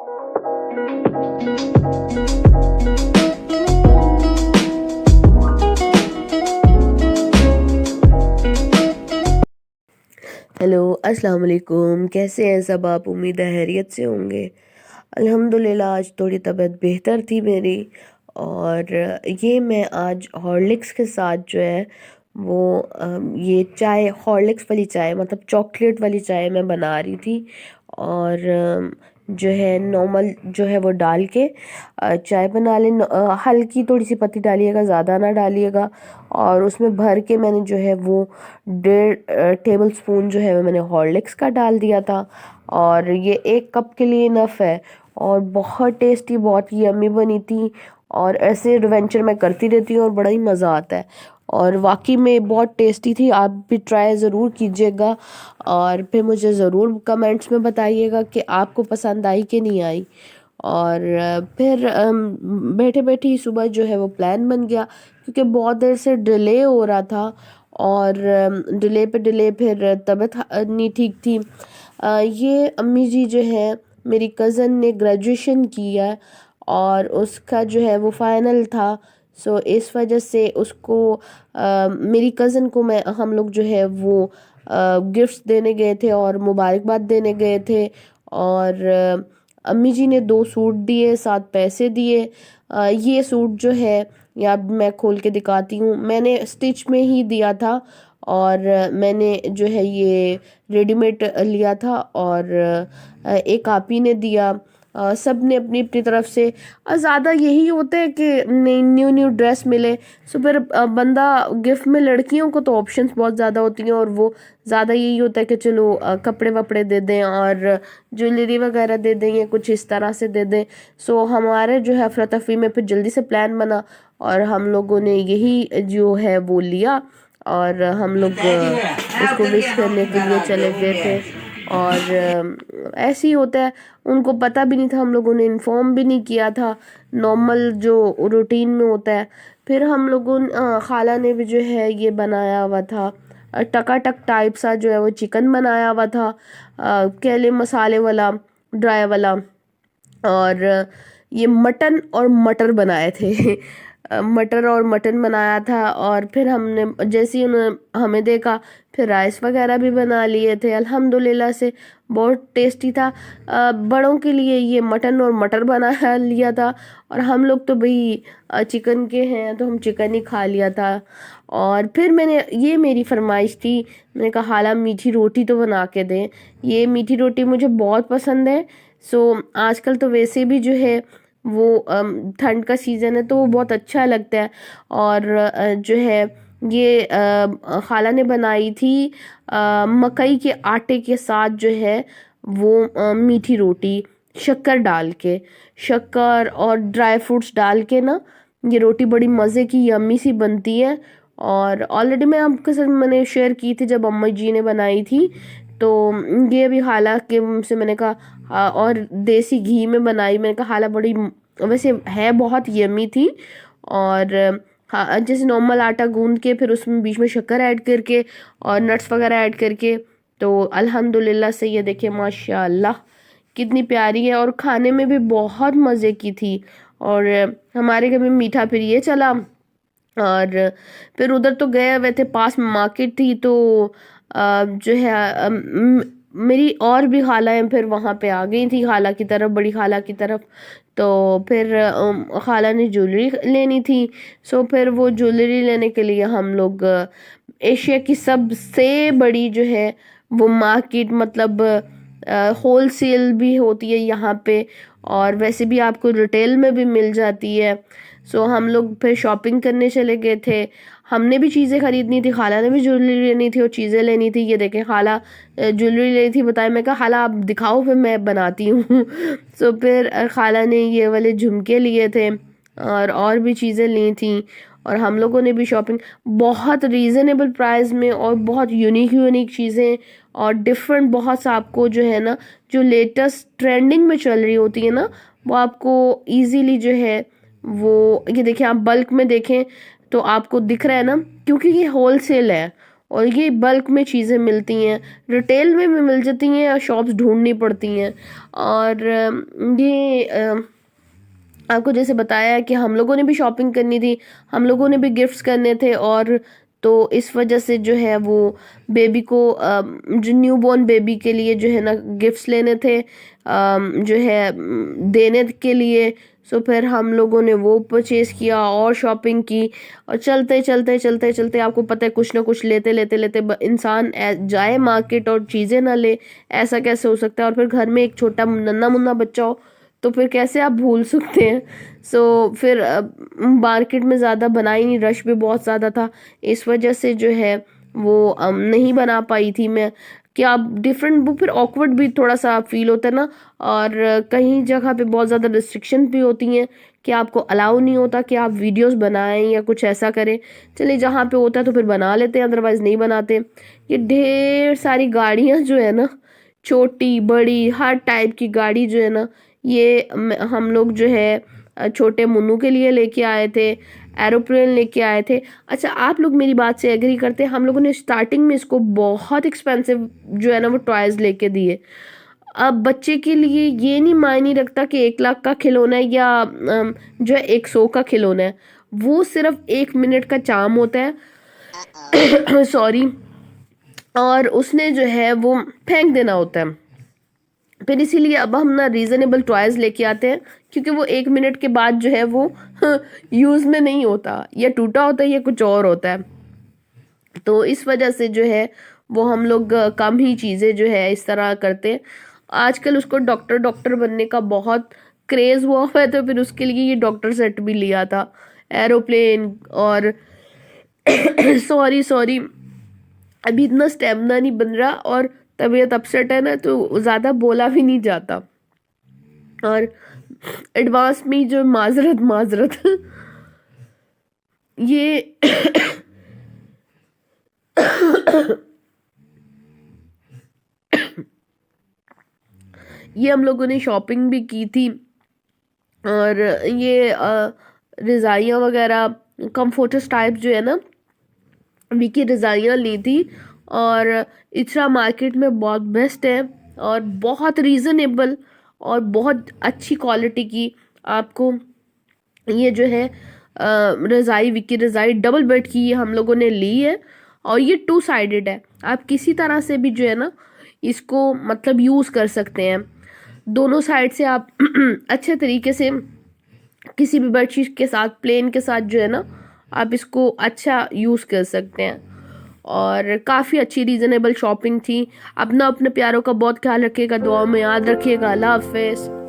Hello, अस्सलाम वालेकुम। कैसे हैं सब आप? उम्मीद है खैरियत से होंगे। अल्हम्दुलिल्लाह आज थोड़ी तबीयत बेहतर थी मेरी। और ये मैं आज हॉर्लिक्स के साथ जो है वो ये चाय, हॉर्लिक्स वाली चाय मतलब चॉकलेट वाली चाय मैं बना रही थी। और जो है नॉर्मल जो है वो डाल के चाय बना लें। हल्की थोड़ी सी पत्ती डालिएगा, ज़्यादा ना डालिएगा। और उसमें भर के मैंने जो है वो 1.5 टेबल स्पून जो है मैंने हॉर्लिक्स का डाल दिया था। और ये 1 कप के लिए इनफ है। और बहुत टेस्टी, बहुत यम्मी बनी थी। और ऐसे एडवेंचर मैं करती रहती हूँ और बड़ा ही मज़ा आता है। और वाकई में बहुत टेस्टी थी। आप भी ट्राई ज़रूर कीजिएगा और फिर मुझे ज़रूर कमेंट्स में बताइएगा कि आपको पसंद आई कि नहीं आई। और फिर बैठे बैठे ही सुबह जो है वो प्लान बन गया, क्योंकि बहुत देर से डिले हो रहा था। और डिले पे डिले, फिर तबीयत नहीं ठीक थी। ये अम्मी जी जो है, मेरी कज़न ने ग्रेजुएशन किया और उसका जो है वो फाइनल था। सो इस वजह से उसको मेरी कज़न को हम लोग जो है वो गिफ्ट्स देने गए थे और मुबारकबाद देने गए थे। और अम्मी जी ने 2 सूट दिए, 7 पैसे दिए। ये सूट जो है, या मैं खोल के दिखाती हूँ, मैंने स्टिच में ही दिया था। और मैंने जो है ये रेडीमेड लिया था। और एक आप ही ने दिया। सब ने अपनी अपनी तरफ से। ज़्यादा यही होता है कि नई न्यू न्यू ड्रेस मिले। सो फिर बंदा गिफ्ट में, लड़कियों को तो ऑप्शंस बहुत ज़्यादा होती हैं और वो ज़्यादा यही होता है कि चलो कपड़े वपड़े दे दें और ज्वेलरी वगैरह दे दें या कुछ इस तरह से दे दें। सो हमारे जो है अफरा तफरी में फिर जल्दी से प्लान बना और हम लोगों ने यही जो है वो लिया। और हम लोग उसको विश करने के लिए चले गए थे। और ऐसे ही होता है, उनको पता भी नहीं था, हम लोगों ने इन्फॉर्म भी नहीं किया था, नॉर्मल जो रूटीन में होता है। फिर हम लोगों खाला ने भी जो है ये बनाया हुआ था, टकाटक टाइप सा जो है वो चिकन बनाया हुआ था, केले मसाले वाला, ड्राई वाला। और ये मटन और मटर बनाए थे। मटर और मटन बनाया था। और फिर हमने जैसे ही उन्होंने हमें देखा, फिर राइस वगैरह भी बना लिए थे। अल्हम्दुलिल्लाह से बहुत टेस्टी था। बड़ों के लिए ये मटन और मटर बना लिया था। और हम लोग तो भाई चिकन के हैं तो हम चिकन ही खा लिया था। और फिर ये मेरी फरमाइश थी, मैंने कहा खाला मीठी रोटी तो बना के दें। ये मीठी रोटी मुझे बहुत पसंद है। सो आजकल तो वैसे भी जो है वो ठंड का सीज़न है तो वो बहुत अच्छा लगता है। और जो है ये खाला ने बनाई थी मकई के आटे के साथ जो है वो मीठी रोटी, शक्कर डाल के, शक्कर और ड्राई फ्रूट्स डाल के ना, ये रोटी बड़ी मज़े की यम्मी सी बनती है। और ऑलरेडी मैं आपके साथ मैंने शेयर की थी जब अम्मा जी ने बनाई थी। तो ये भी खाला के से मैंने कहा और देसी घी में बनाई, मैंने कहा खाला बड़ी वैसे है बहुत यम्मी थी। और हाँ, जैसे नॉर्मल आटा गूंद के फिर उसमें बीच में शक्कर ऐड करके और नट्स वगैरह ऐड करके, तो अल्हम्दुलिल्लाह से ये देखिए माशाल्लाह कितनी प्यारी है और खाने में भी बहुत मज़े की थी। और हमारे घर में मीठा फिर ये चला। और फिर उधर तो गए हुए थे, पास में मार्केट थी तो जो है मेरी और भी खाला हैं, फिर वहाँ पे आ गई थी खाला की तरफ, बड़ी खाला की तरफ। तो फिर खाला ने ज्वेलरी लेनी थी। सो फिर वो ज्वेलरी लेने के लिए हम लोग एशिया की सबसे बड़ी जो है वो मार्केट, मतलब होल सेल भी होती है यहाँ पे और वैसे भी आपको रिटेल में भी मिल जाती है। सो हम लोग फिर शॉपिंग करने चले गए थे। हमने भी चीज़ें खरीदनी थी, खाला ने भी ज्वेलरी लेनी थी और चीज़ें लेनी थी। ये देखें खाला ज्वेलरी लेनी थी, बताए, मैं कहा खाला आप दिखाओ फिर मैं बनाती हूँ। सो फिर खाला ने ये वाले झुमके लिए थे और भी चीज़ें ली थी। और हम लोगों ने भी शॉपिंग बहुत रीज़नेबल प्राइस में और बहुत यूनिक यूनिक चीज़ें और डिफरेंट बहुत सा आपको जो है ना, जो लेटेस्ट ट्रेंडिंग में चल रही होती है ना, वो आपको इजीली जो है वो, ये देखिए आप बल्क में देखें तो आपको दिख रहा है ना, क्योंकि ये होल सेल है और ये बल्क में चीज़ें मिलती हैं, रिटेल में भी मिल जाती हैं या शॉप्स ढूंढनी पड़ती हैं। और ये आपको जैसे बताया कि हम लोगों ने भी शॉपिंग करनी थी, हम लोगों ने भी गिफ्ट्स करने थे, और तो इस वजह से जो है वो बेबी को जो न्यू बॉर्न बेबी के लिए जो है ना गिफ्ट्स लेने थे, जो है देने के लिए। सो फिर हम लोगों ने वो परचेज किया और शॉपिंग की, और चलते चलते चलते चलते आपको पता है कुछ ना कुछ लेते लेते लेते इंसान जाए मार्केट और चीज़ें ना ले, ऐसा कैसे हो सकता है। और फिर घर में एक छोटा नन्हा मुन्ना बच्चा हो तो फिर कैसे आप भूल सकते हैं। सो फिर मार्केट में ज़्यादा बना ही नहीं, रश भी बहुत ज़्यादा था, इस वजह से जो है वो नहीं बना पाई थी मैं। कि आप डिफरेंट वो फिर ऑकवर्ड भी थोड़ा सा फील होता है ना। और कहीं जगह पे बहुत ज़्यादा रिस्ट्रिक्शन भी होती हैं कि आपको अलाउ नहीं होता कि आप वीडियोस बनाएं या कुछ ऐसा करें। चलिए जहाँ पे होता है तो फिर बना लेते हैं, अदरवाइज नहीं बनाते। ये ढेर सारी गाड़ियाँ जो है ना, छोटी बड़ी हर टाइप की गाड़ी जो है ना, ये हम लोग जो है छोटे मुन्नू के लिए लेके आए थे, एरोप्लेन लेके आए थे। अच्छा, आप लोग मेरी बात से एग्री करते हैं, हम लोगों ने स्टार्टिंग में इसको बहुत एक्सपेंसिव जो है ना वो टॉयज लेके दिए। अब बच्चे के लिए ये नहीं मायने रखता कि 1 लाख का खिलौना है या जो है 100 का खिलौना है, वो सिर्फ 1 मिनट का चार्म होता है सॉरी, और उसने जो है वो फेंक देना होता है। फिर इसीलिए अब हम ना रीजनेबल टॉयज लेके आते हैं, क्योंकि वो 1 मिनट के बाद जो है वो यूज में नहीं होता, या टूटा होता है या कुछ और होता है। तो इस वजह से जो है वो हम लोग कम ही चीज़ें जो है इस तरह करते हैं। आजकल उसको डॉक्टर डॉक्टर बनने का बहुत क्रेज हुआ हुआ है, तो फिर उसके लिए ये डॉक्टर सेट भी लिया था, एरोप्लेन और सॉरी सॉरी, अभी इतना स्टेमिना नहीं बन रहा और तबीयत अपसेट है ना, तो ज़्यादा बोला भी नहीं जाता। और एडवांस में जो माजरत माजरत ये ये हम लोगों ने शॉपिंग भी की थी, और ये रज़ाइयाँ वगैरह कंफर्टर्स टाइप जो है ना विकी रज़ाइयाँ ली थी। और इचरा मार्केट में बहुत बेस्ट है और बहुत रीज़नेबल और बहुत अच्छी क्वालिटी की आपको ये जो है रज़ाई, विकी रज़ाई डबल बेड की ये हम लोगों ने ली है। और ये 2 साइडेड है, आप किसी तरह से भी जो है ना इसको मतलब यूज़ कर सकते हैं, दोनों साइड से आप अच्छे तरीके से किसी भी बेडशीट के साथ, प्लेन के साथ जो है ना आप इसको अच्छा यूज़ कर सकते हैं। और काफ़ी अच्छी रीज़नेबल शॉपिंग थी। अपना अपने प्यारों का बहुत ख्याल रखिएगा, दुआ में याद रखिएगा। अल्लाह हाफिज़।